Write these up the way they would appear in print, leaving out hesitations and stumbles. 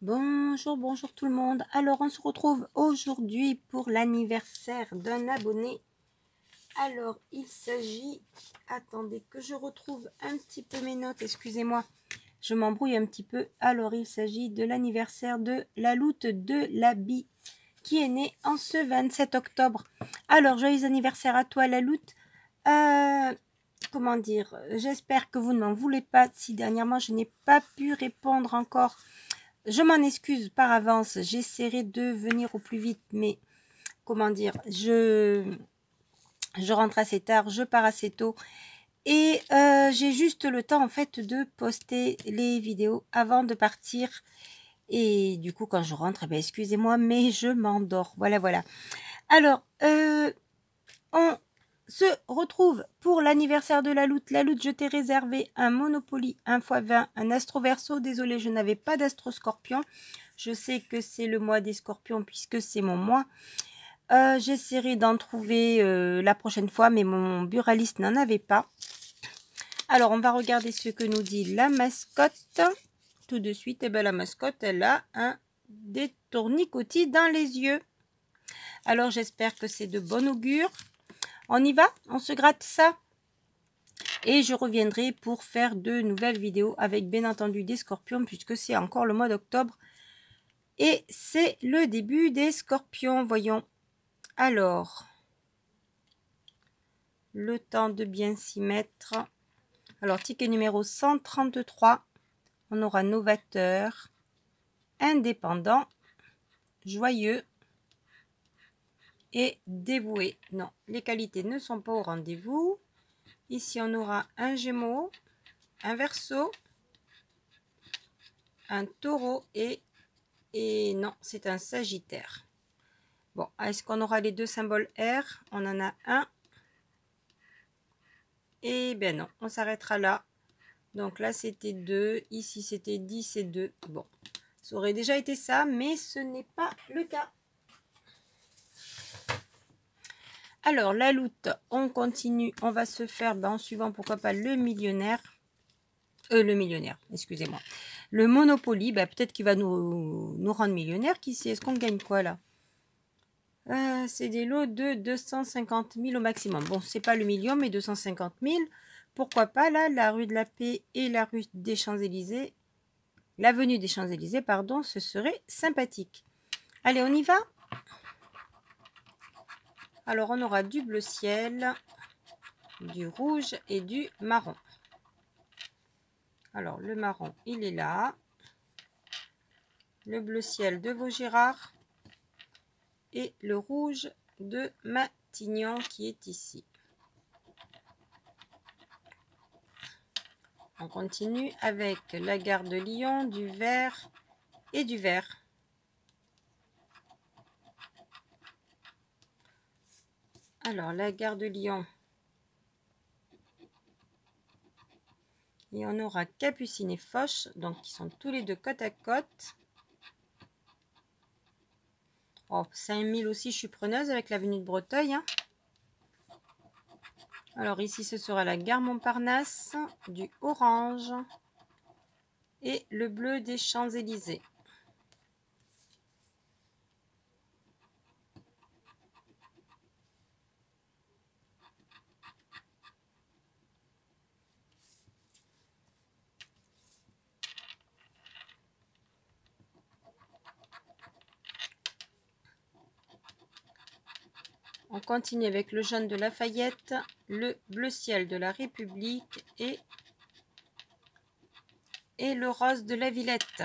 Bonjour, bonjour tout le monde. Alors, on se retrouve aujourd'hui pour l'anniversaire d'un abonné. Alors, il s'agit... Attendez que je retrouve un petit peu mes notes, excusez-moi. Je m'embrouille un petit peu. Alors, il s'agit de l'anniversaire de Laloute de Labi, qui est né en ce 27 octobre. Alors, joyeux anniversaire à toi, Laloute. Comment dire, j'espère que vous ne m'en voulez pas si dernièrement je n'ai pas pu répondre encore. Je m'en excuse par avance, j'essaierai de venir au plus vite, mais comment dire, je rentre assez tard, je pars assez tôt et j'ai juste le temps en fait de poster les vidéos avant de partir. Et du coup, quand je rentre, eh bien, excusez-moi, mais je m'endors. Voilà. Alors, on se retrouve pour l'anniversaire de Laloute. Laloute, je t'ai réservé un Monopoly 1x20, un Astro Verso. Désolée, je n'avais pas d'Astro Scorpion. Je sais que c'est le mois des scorpions puisque c'est mon mois. J'essaierai d'en trouver la prochaine fois, mais mon buraliste n'en avait pas. Alors, on va regarder ce que nous dit la mascotte. Tout de suite, et bien, la mascotte, elle a des tournicotis dans les yeux. Alors, j'espère que c'est de bon augure. On y va? On se gratte ça? Et je reviendrai pour faire de nouvelles vidéos avec bien entendu des scorpions puisque c'est encore le mois d'octobre. Et c'est le début des scorpions, voyons. Alors, le temps de bien s'y mettre. Alors, ticket numéro 133. On aura novateur, indépendant, joyeux et dévoué. Non, les qualités ne sont pas au rendez-vous. Ici, on aura un Gémeaux, un Verseau, un Taureau et non, c'est un Sagittaire. Bon, est-ce qu'on aura les deux symboles R? On en a un. Et ben non, on s'arrêtera là. Donc là, c'était 2. Ici, c'était 10 et 2. Bon, ça aurait déjà été ça, mais ce n'est pas le cas. Alors, la loot, on continue. On va se faire, en suivant, pourquoi pas, le millionnaire. Le millionnaire, excusez-moi. Le Monopoly, peut-être qu'il va nous rendre millionnaire. Qui sait? Est-ce qu'on gagne quoi, là? C'est des lots de 250 000 au maximum. Bon, c'est pas le million, mais 250 000. Pourquoi pas, là, la rue de la Paix et la rue des Champs-Élysées. L'avenue des Champs-Élysées, pardon, ce serait sympathique. Allez, on y va? Alors, on aura du bleu ciel, du rouge et du marron. Alors, le marron, il est là. Le bleu ciel de Vaugirard. Et le rouge de Matignon qui est ici. On continue avec la gare de Lyon, du vert et du vert. Alors, la gare de Lyon. Et on aura Capucine et Foch, donc qui sont tous les deux côte à côte. Oh, 5000 aussi, je suis preneuse avec l'avenue de Breteuil. Hein. Alors ici, ce sera la gare Montparnasse, du orange et le bleu des Champs-Élysées. On continue avec le jaune de Lafayette, le bleu ciel de la République et le rose de la Villette.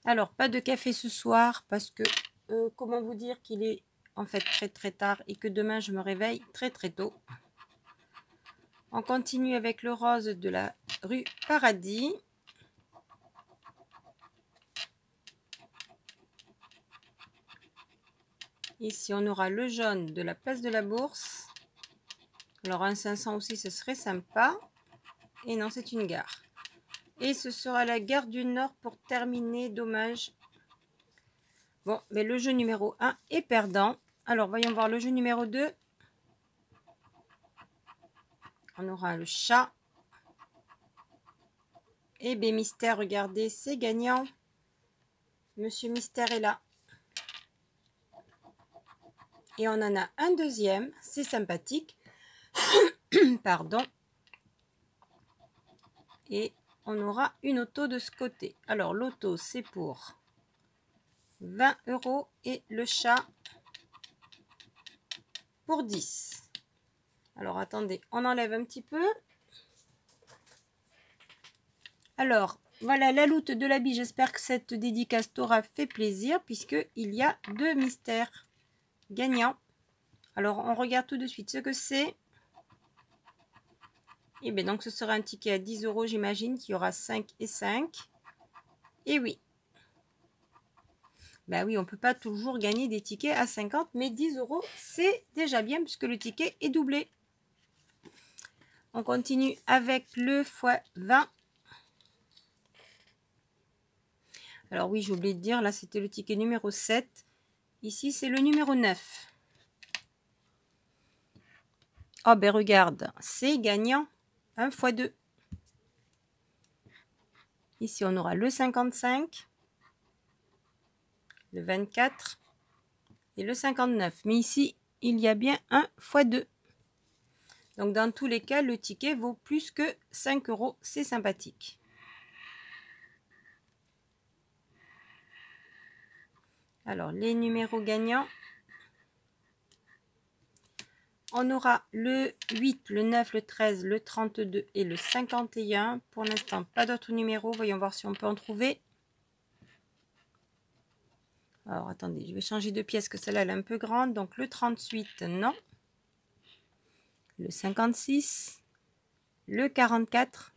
Alors, pas de café ce soir parce que, comment vous dire qu'il est en fait très tard et que demain je me réveille très tôt. On continue avec le rose de la rue Paradis. Ici, on aura le jaune de la place de la Bourse. Alors, un 500 aussi, ce serait sympa. Et non, c'est une gare. Et ce sera la gare du Nord pour terminer, dommage. Bon, mais le jeu numéro 1 est perdant. Alors, voyons voir le jeu numéro 2. On aura le chat. Et B Mystère, regardez, c'est gagnant. Monsieur Mystère est là. Et on en a un deuxième, c'est sympathique. Pardon. Et on aura une auto de ce côté. Alors, l'auto, c'est pour 20 € et le chat pour 10. Alors, attendez, on enlève un petit peu. Alors, voilà la loot de l'habit. J'espère que cette dédicace t'aura fait plaisir puisqu'il y a 2 mystères gagnants. Alors, on regarde tout de suite ce que c'est. Et bien, donc, ce sera un ticket à 10 €, j'imagine, qu'il y aura 5 et 5. Et oui. Ben oui, on ne peut pas toujours gagner des tickets à 50, mais 10 €, c'est déjà bien puisque le ticket est doublé. On continue avec le x20. Alors oui, j'ai oublié de dire, là, c'était le ticket numéro 7. Ici, c'est le numéro 9. Oh, ben regarde, c'est gagnant. 1 x 2. Ici, on aura le 55, le 24 et le 59. Mais ici, il y a bien 1 x 2. Donc, dans tous les cas, le ticket vaut plus que 5 €. C'est sympathique. Alors, les numéros gagnants. On aura le 8, le 9, le 13, le 32 et le 51. Pour l'instant, pas d'autres numéros. Voyons voir si on peut en trouver. Alors, attendez, je vais changer de pièce que celle-là, elle est un peu grande. Donc, le 38, non. Le 56, le 44,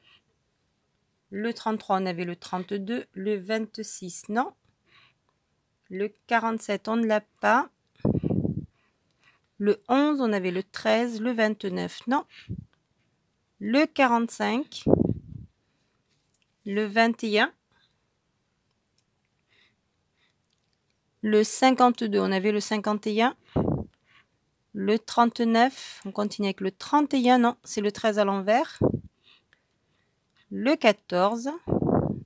le 33, on avait le 32, le 26, non. Le 47, on ne l'a pas. Le 11, on avait le 13, le 29, non. Le 45, le 21, le 52, on avait le 51, le 39, on continue avec le 31, non, c'est le 13 à l'envers, le 14,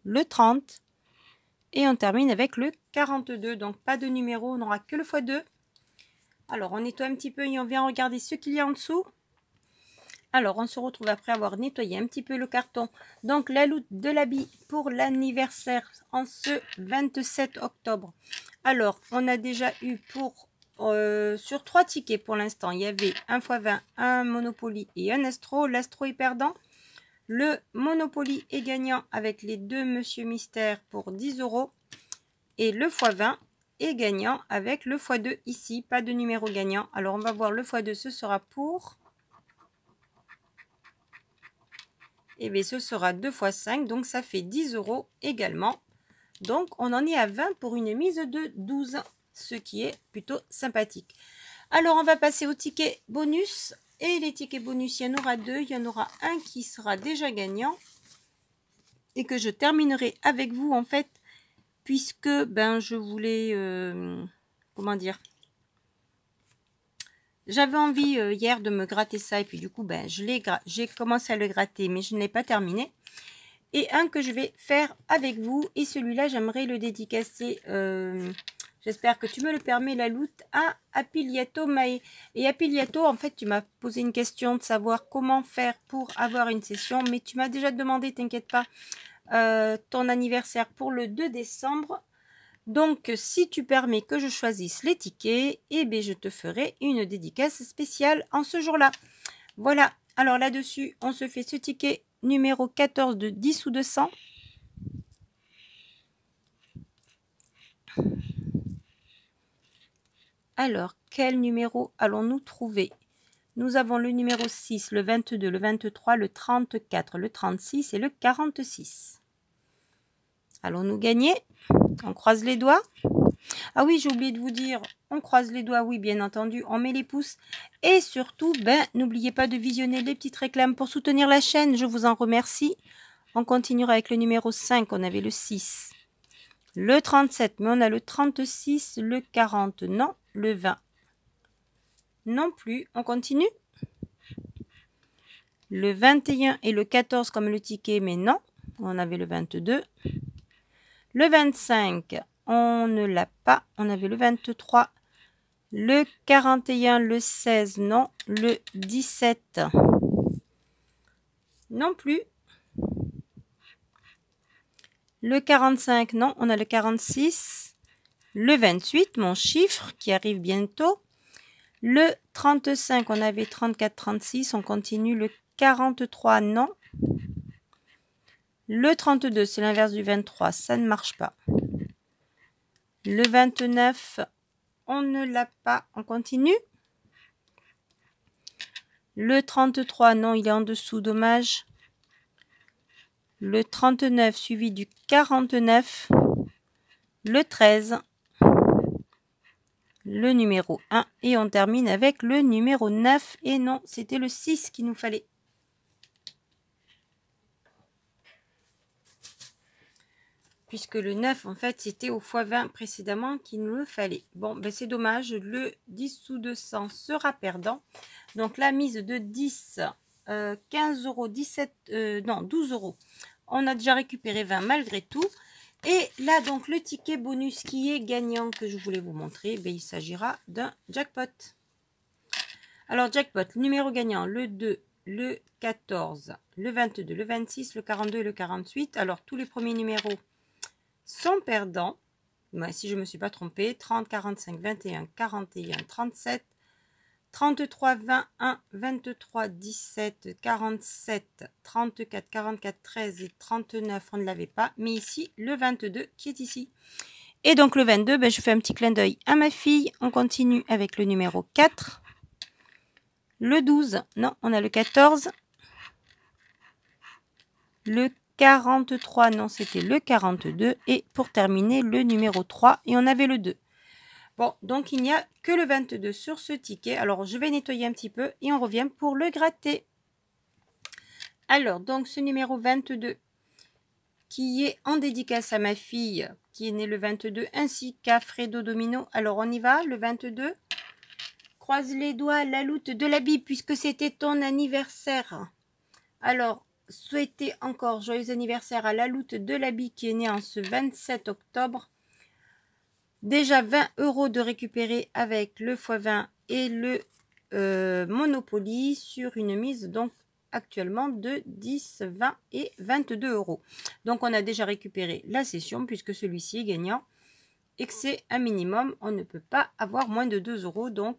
le 30, et on termine avec le 42, donc pas de numéro, on n'aura que le x2. Alors, on nettoie un petit peu et on vient regarder ce qu'il y a en dessous. Alors, on se retrouve après avoir nettoyé un petit peu le carton. Donc, la loot de l'habit pour l'anniversaire en ce 27 octobre. Alors, on a déjà eu sur 3 tickets pour l'instant. Il y avait un x20, un Monopoly et un Astro. L'Astro est perdant. Le Monopoly est gagnant avec les 2 Monsieur Mystère pour 10 €. Et le x20 est gagnant avec le x2 ici. Pas de numéro gagnant. Alors, on va voir le x2. Ce sera pour... Et bien, ce sera 2 x 5. Donc, ça fait 10 € également. Donc, on en est à 20 pour une mise de 12. Ce qui est plutôt sympathique. Alors, on va passer au ticket bonus. Et les tickets bonus, il y en aura 2. Il y en aura un qui sera déjà gagnant. Et que je terminerai avec vous, en fait. Puisque, ben, je voulais... comment dire, j'avais envie hier de me gratter ça. Et puis, du coup, ben, j'ai commencé à le gratter. Mais je ne l'ai pas terminé. Et un que je vais faire avec vous. Et celui-là, j'aimerais le dédicacer... j'espère que tu me le permets, la loot, à Apiliato Mae. Et Apiliato, en fait, tu m'as posé une question de savoir comment faire pour avoir une session. Mais tu m'as déjà demandé, t'inquiète pas, ton anniversaire pour le 2 décembre. Donc, si tu permets que je choisisse les tickets, eh bien, je te ferai une dédicace spéciale en ce jour-là. Voilà. Alors, là-dessus, on se fait ce ticket numéro 14 de 10 ou 200. Alors, quel numéro allons-nous trouver? Nous avons le numéro 6, le 22, le 23, le 34, le 36 et le 46. Allons-nous gagner? On croise les doigts. Ah oui, j'ai oublié de vous dire, on croise les doigts, oui, bien entendu, on met les pouces. Et surtout, ben, n'oubliez pas de visionner les petites réclames pour soutenir la chaîne, je vous en remercie. On continuera avec le numéro 5, on avait le 6, Le 37, mais on a le 36, le 40, non. Le 20, non plus. On continue. Le 21 et le 14 comme le ticket, mais non. On avait le 22. Le 25, on ne l'a pas. On avait le 23. Le 41, le 16, non. Le 17, non plus. Le 45, non. On a le 46. Le 28, mon chiffre qui arrive bientôt. Le 35, on avait 34, 36. On continue. Le 43, non. Le 32, c'est l'inverse du 23. Ça ne marche pas. Le 29, on ne l'a pas. On continue. Le 33, non, il est en dessous. Dommage. Le 39 suivi du 49. Le 13. Le numéro 1. Et on termine avec le numéro 9. Et non, c'était le 6 qu'il nous fallait. Puisque le 9, en fait, c'était au x20 précédemment qu'il nous le fallait. Bon, ben c'est dommage. Le 10 sous 200 sera perdant. Donc, la mise de 10, 15 euros, 17, non, 12 euros. On a déjà récupéré 20 malgré tout. Et là, donc, le ticket bonus qui est gagnant que je voulais vous montrer, ben, il s'agira d'un jackpot. Alors, jackpot, numéro gagnant, le 2, le 14, le 22, le 26, le 42 et le 48. Alors, tous les premiers numéros sont perdants. Moi, si je ne me suis pas trompée, 30, 45, 21, 41, 37, 33, 21, 23, 17, 47, 34, 44, 13 et 39, on ne l'avait pas. Mais ici, le 22 qui est ici. Et donc, le 22, ben, je fais un petit clin d'œil à ma fille. On continue avec le numéro 4. Le 12, non, on a le 14. Le 43, non, c'était le 42. Et pour terminer, le numéro 3. Et on avait le 2. Bon, donc il n'y a que le 22 sur ce ticket. Alors, je vais nettoyer un petit peu et on revient pour le gratter. Alors, donc ce numéro 22 qui est en dédicace à ma fille qui est née le 22 ainsi qu'à Fredo Domino. Alors, on y va, le 22. Croise les doigts, la loute de la Bible puisque c'était ton anniversaire. Alors, souhaitez encore joyeux anniversaire à la loute de la Bible qui est née en ce 27 octobre. Déjà 20 euros de récupérer avec le x20 et le Monopoly sur une mise donc actuellement de 10, 20 et 22 euros. Donc on a déjà récupéré la session puisque celui-ci est gagnant et que c'est un minimum. On ne peut pas avoir moins de 2 euros. Donc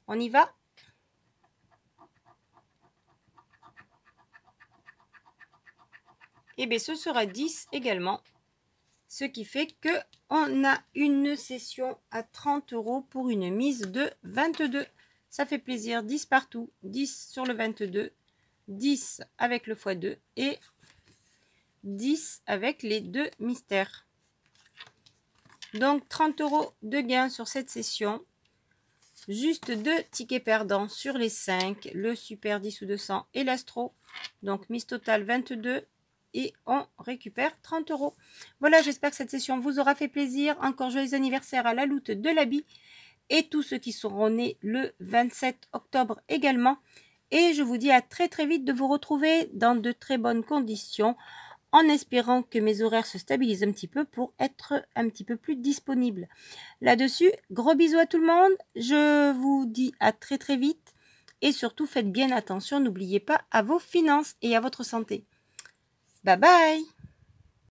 on y va. Et bien ce sera 10 également. Ce qui fait que on a une session à 30 euros pour une mise de 22. Ça fait plaisir. 10 partout. 10 sur le 22. 10 avec le x2 et 10 avec les deux mystères. Donc 30 euros de gain sur cette session. Juste 2 tickets perdants sur les 5. Le super 10 ou 200 et l'astro. Donc mise totale 22. Et on récupère 30 euros. Voilà, j'espère que cette session vous aura fait plaisir. Encore joyeux anniversaire à la loute de l'habit et tous ceux qui seront nés le 27 octobre également. Et je vous dis à très très vite de vous retrouver dans de très bonnes conditions en espérant que mes horaires se stabilisent un petit peu pour être un petit peu plus disponible. Là-dessus, gros bisous à tout le monde. Je vous dis à très très vite et surtout faites bien attention. N'oubliez pas à vos finances et à votre santé. Bye bye!